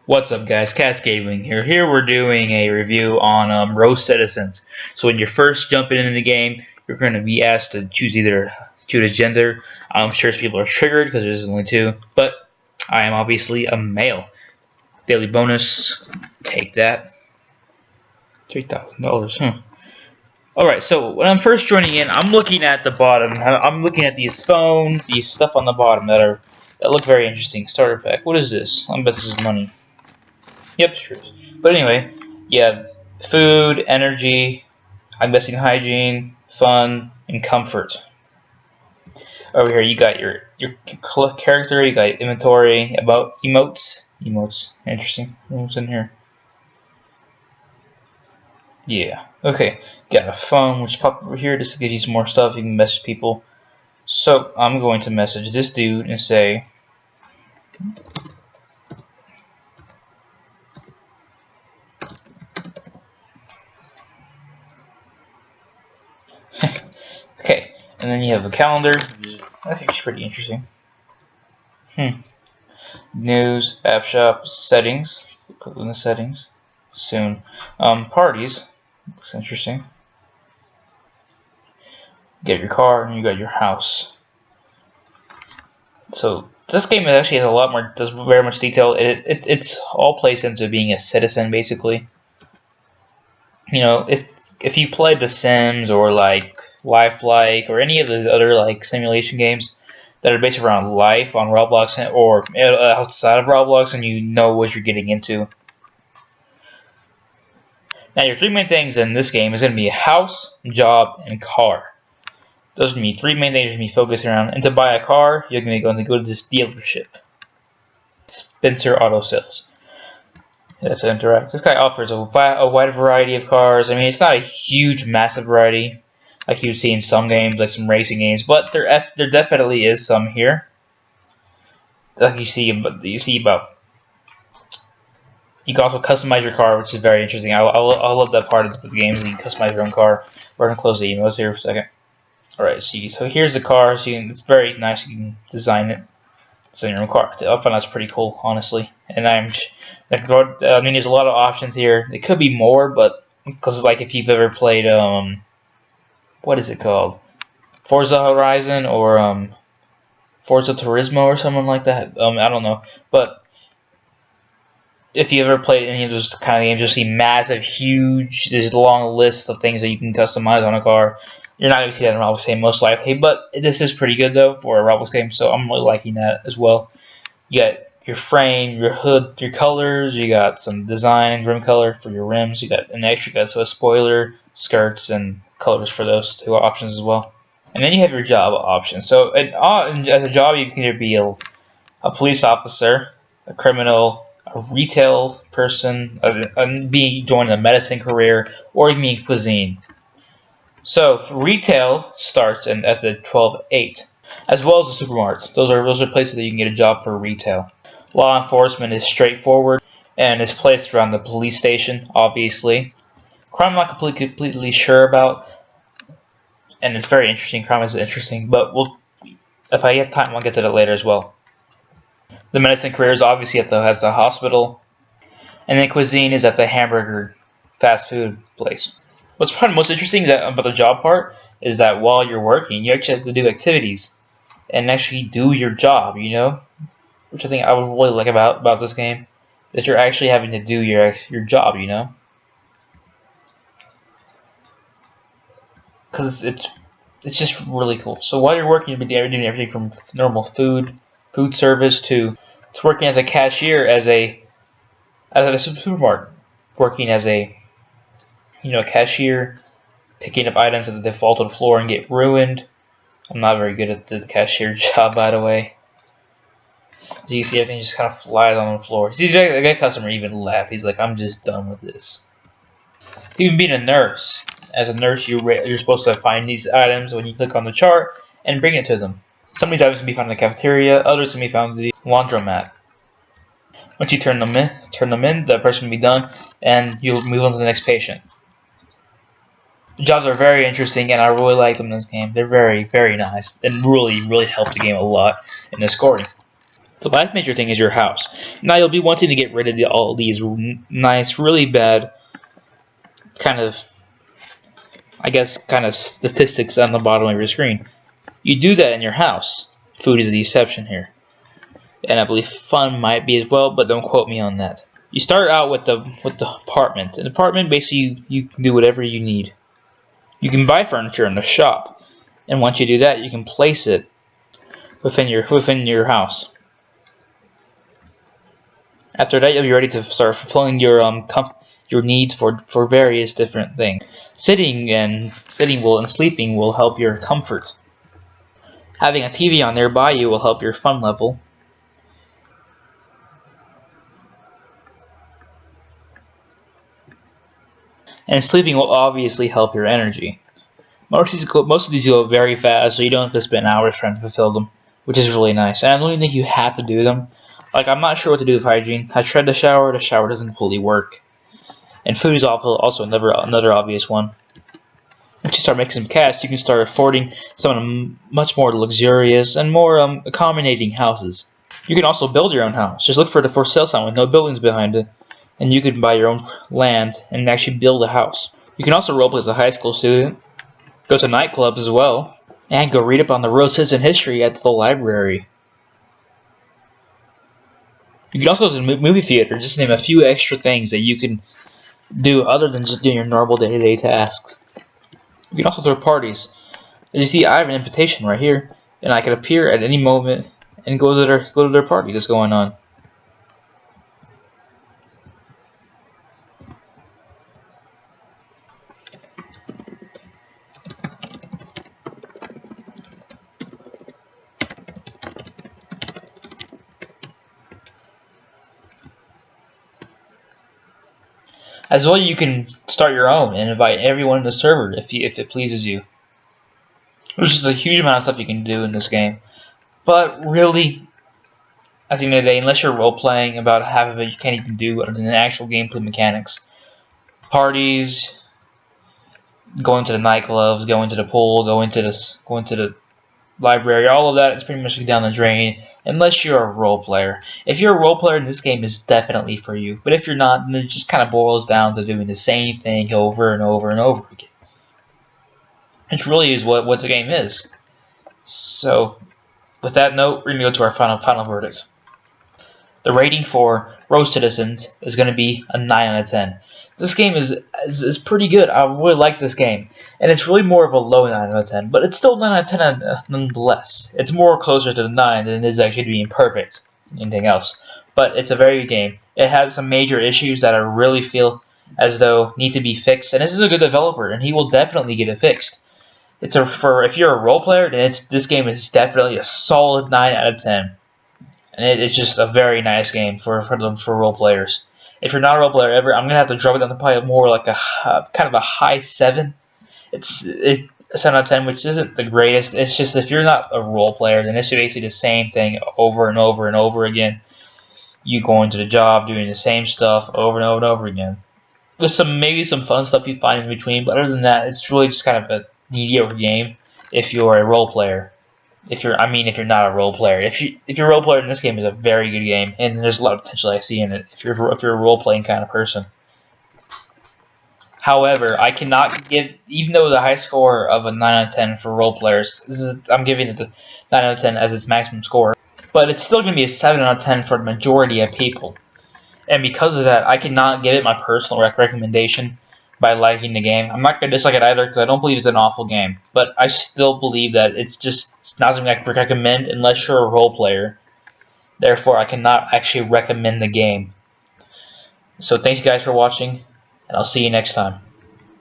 What's up, guys? Cascading here. Here we're doing a review on RoCitizens. So when you're first jumping into the game, you're going to be asked to choose a gender. I'm sure some people are triggered because there's only two, but I am obviously a male. Daily bonus, take that. $3,000. Alright, so when I'm first joining in, I'm looking at the bottom. I'm looking at these phones, these stuff on the bottom that look very interesting. Starter pack. What is this? I bet this is money. Yep, sure. But anyway, yeah, food, energy, I'm guessing hygiene, fun, and comfort. Over here, you got your character, you got inventory, about emotes. Interesting. What's in here? Yeah. Okay. Got a phone, which pop over here just to give you some more stuff. You can message people. So I'm going to message this dude and say, okay, and then you have a calendar. That's actually pretty interesting. News, app shop, settings. Put in the settings soon. Parties. Looks interesting. Get your car and you got your house. So this game actually has a lot more, does very much detail. It's all plays into being a citizen, basically. You know, if you play The Sims or like Lifelike or any of those other like simulation games that are based around life on Roblox or outside of Roblox, and you know what you're getting into. Now your three main things in this game is going to be a house, job, and car. Those are going to be three main things you're going to be focusing around. And to buy a car, you're going to go to this dealership. Spencer Auto Sales. That's interact. This guy offers a wide variety of cars. I mean, it's not a huge, massive variety like you would see in some games, like some racing games, but there definitely is some here. Like you see about. You can also customize your car, which is very interesting. I love that part of the game. You can customize your own car. We're gonna close the emails here for a second. All right, so here's the car. So it's very nice. You can design it. It's in your own car. I find that's pretty cool, honestly. And I mean, there's a lot of options here. It could be more, but because like if you've ever played what is it called? Forza Horizon or Forza Turismo or something like that. I don't know, but if you ever played any of those kind of games, you'll see massive, huge, there's a long list of things that you can customize on a car. You're not going to see that in a Roblox game, most likely, but this is pretty good, though, for a Roblox game, so I'm really liking that as well. You got your frame, your hood, your colors, you got some design, rim color for your rims, you got an extra, so a spoiler, skirts, and colors for those two options as well. And then you have your job option. So as a job, you can either be a police officer, a criminal, a retail person, joining a medicine career, or you can be in cuisine. So retail starts at the 12.8, as well as the supermarkets. Those are places that you can get a job for retail. Law enforcement is straightforward and is placed around the police station, obviously. Crime I'm not completely sure about, and it's very interesting. Crime is interesting, but if I get time, I'll get to that later as well. The medicine career is obviously at the hospital, and then cuisine is at the hamburger fast food place. What's probably most interesting about the job part is that while you're working, you actually have to do activities and actually do your job, you know? Which I think I would really like about this game, that you're actually having to do your job, you know? Because it's just really cool. So while you're working, you'll be doing everything from normal food service to working as a cashier at a supermarket, working as a cashier, picking up items that they fall to the floor and get ruined. I'm not very good at the cashier job, by the way. As you see, everything just kind of flies on the floor. See, the guy customer even laughed. He's like, "I'm just done with this." Even being a nurse. As a nurse, you're supposed to find these items when you click on the chart and bring it to them. Some of these items can be found in the cafeteria. Others can be found in the laundromat. Once you turn them in, the person will be done, and you'll move on to the next patient. The jobs are very interesting, and I really like them in this game. They're very, very nice, and really, really help the game a lot in the scoring. The last major thing is your house. Now you'll be wanting to get rid of all these nice, really bad kind of, I guess, kind of statistics on the bottom of your screen. You do that in your house. Food is the exception here. And I believe fun might be as well, but don't quote me on that. You start out with the apartment. An apartment, basically, you can do whatever you need. You can buy furniture in the shop, and once you do that, you can place it within your house. After that, you'll be ready to start fulfilling your needs for various different things. Sitting and sleeping will help your comfort. Having a TV on nearby you will help your fun level. And sleeping will obviously help your energy. Most of these go very fast, so you don't have to spend hours trying to fulfill them, which is really nice. And I don't even think you have to do them. Like, I'm not sure what to do with hygiene. I tried the shower doesn't completely work. And food is also another obvious one. Once you start making some cash, you can start affording some much more luxurious and more accommodating houses. You can also build your own house. Just look for the for sale sign with no buildings behind it. And you can buy your own land and actually build a house. You can also roleplay as a high school student, go to nightclubs as well, and go read up on the RoCitizen history at the library. You can also go to the movie theater, just name a few extra things that you can do other than just doing your normal day-to-day tasks. You can also throw parties. As you see, I have an invitation right here, and I can appear at any moment and go to their party that's going on. As well, you can start your own and invite everyone in the server if it pleases you. Which is a huge amount of stuff you can do in this game. But really, at the end of the day, unless you're role-playing, about half of it you can't even do other than the actual gameplay mechanics. Parties, going to the nightclubs, going to the pool, going to the library, all of that is pretty much down the drain unless you're a role player. If you're a role player, this game is definitely for you. But if you're not, then it just kind of boils down to doing the same thing over and over and over again. Which really is what the game is. So, with that note, we're going to go to our final verdict. The rating for RoCitizens is going to be a 9 out of 10. This game is pretty good. I really like this game. And it's really more of a low 9 out of 10. But it's still 9 out of 10 nonetheless. It's more closer to the 9 than it is actually being perfect than anything else. But it's a very good game. It has some major issues that I really feel as though need to be fixed. And this is a good developer, and he will definitely get it fixed. If you're a role player, then this game is definitely a solid 9 out of 10. And it's just a very nice game for role players. If you're not a role player ever, I'm gonna have to drop it down to probably more like a kind of a high 7. It's a 7 out of 10, which isn't the greatest. It's just if you're not a role player, then it's basically the same thing over and over and over again. You going to the job, doing the same stuff over and over and over again. With maybe some fun stuff you find in between, but other than that, it's really just kind of a mediocre game if you're a role player. If you're not a role player. If you're a role player, then this game is a very good game, and there's a lot of potential I see in it. If you're a role playing kind of person. However, I cannot give, even though the high score of a 9 out of 10 for role players, I'm giving it the 9 out of 10 as its maximum score, but it's still going to be a 7 out of 10 for the majority of people. And because of that, I cannot give it my personal recommendation by liking the game. I'm not going to dislike it either because I don't believe it's an awful game. But I still believe that it's not something I can recommend unless you're a role player. Therefore, I cannot actually recommend the game. So thanks you guys for watching, and I'll see you next time.